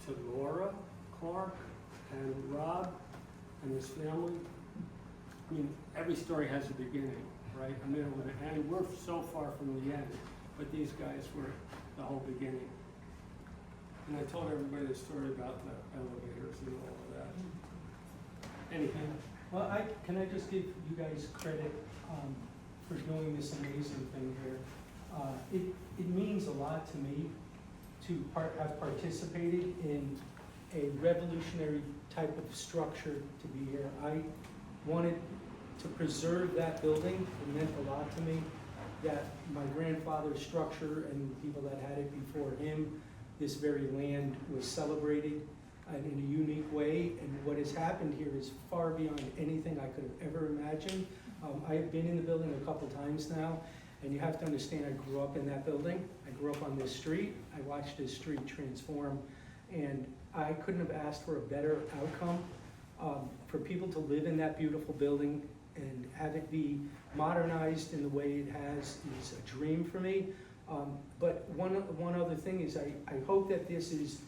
to Laura Clark and Rob and his family. I mean, every story has a beginning, right? A middle and an end. We're so far from the end, but these guys were the whole beginning. And I told everybody the story about the elevators and all of that. Anything? Well, can I just give you guys credit for doing this amazing thing here. It means a lot to me to have participated in a revolutionary type of structure to be here. I wanted to preserve that building. It meant a lot to me that my grandfather's structure and the people that had it before him, this very land was celebrated in a unique way, and what has happened here is far beyond anything I could have ever imagined. I have been in the building a couple times now, and you have to understand I grew up in that building. I grew up on this street. I watched this street transform, and I couldn't have asked for a better outcome. For people to live in that beautiful building and have it be modernized in the way it has is a dream for me. But one other thing is I hope that this is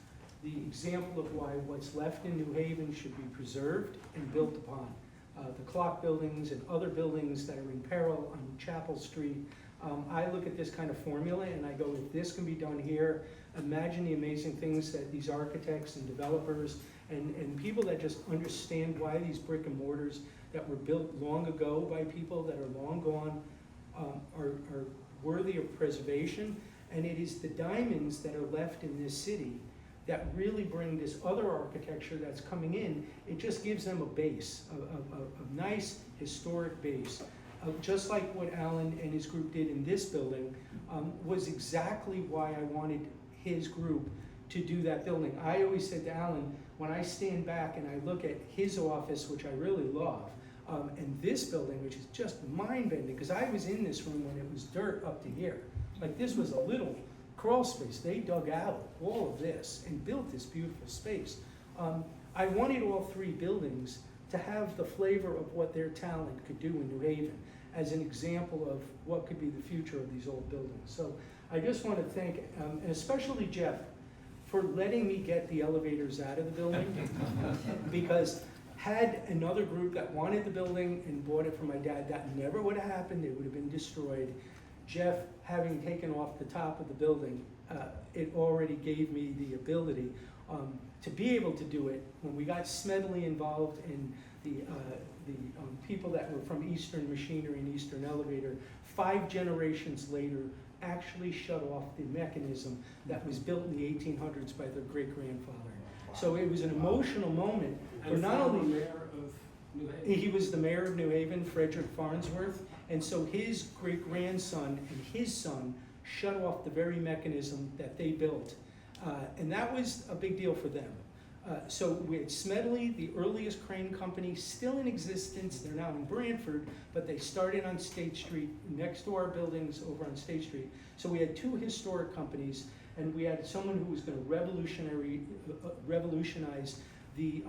the example of why what's left in New Haven should be preserved and built upon. The clock buildings and other buildings that are in peril on Chapel Street. I look at this kind of formula and I go, if this can be done here, imagine the amazing things that these architects and developers and people that just understand why these brick and mortars that were built long ago by people that are long gone are worthy of preservation. And it is the diamonds that are left in this city that really bring this other architecture that's coming in. It just gives them a base, a nice historic base. Just like what Alan and his group did in this building was exactly why I wanted his group to do that building. I always said to Alan, when I stand back and I look at his office, which I really love, and this building, which is just mind-bending, because I was in this room when it was dirt up to here. Like this was a little crawl space. They dug out all of this and built this beautiful space. I wanted all three buildings to have the flavor of what their talent could do in New Haven as an example of what could be the future of these old buildings. So I just want to thank, and especially Jeff, for letting me get the elevators out of the building because had another group that wanted the building and bought it from my dad, that never would have happened. It would have been destroyed. Jeff, having taken off the top of the building, it already gave me the ability to be able to do it. When we got Smedley involved in the people that were from Eastern Machinery and Eastern Elevator, 5 generations later, actually shut off the mechanism that was built in the 1800s by their great-grandfather. So it was an emotional moment for not only mayor of New Haven. he was the mayor of New Haven, Frederick Farnsworth, and so his great-grandson and his son shut off the very mechanism that they built. And that was a big deal for them. So we had Smedley, the earliest crane company, still in existence. They're now in Branford, but they started on State Street, next to our buildings over on State Street. So we had 2 historic companies, and we had someone who was going to revolutionize the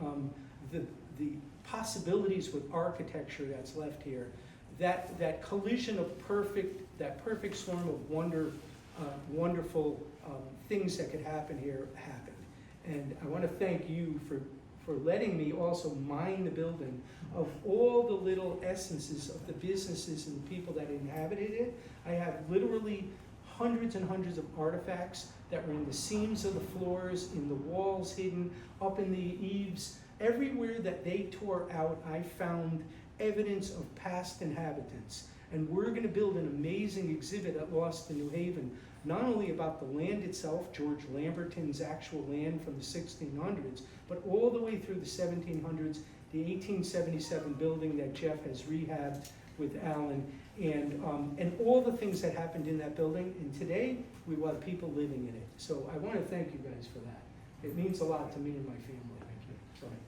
possibilities with architecture that's left here. That collision of that perfect storm of wonderful things that could happen here happened. And I want to thank you for letting me also mine the building of all the little essences of the businesses and the people that inhabited it. I have literally hundreds and hundreds of artifacts that were in the seams of the floors, in the walls hidden, up in the eaves. Everywhere that they tore out, I found evidence of past inhabitants. And we're going to build an amazing exhibit at Lost in New Haven, not only about the land itself, George Lamberton's actual land from the 1600s, but all the way through the 1700s, the 1877 building that Jeff has rehabbed with Alan, and all the things that happened in that building. And today, we will have people living in it. So I want to thank you guys for that. It means a lot to me and my family. Thank you. Sorry.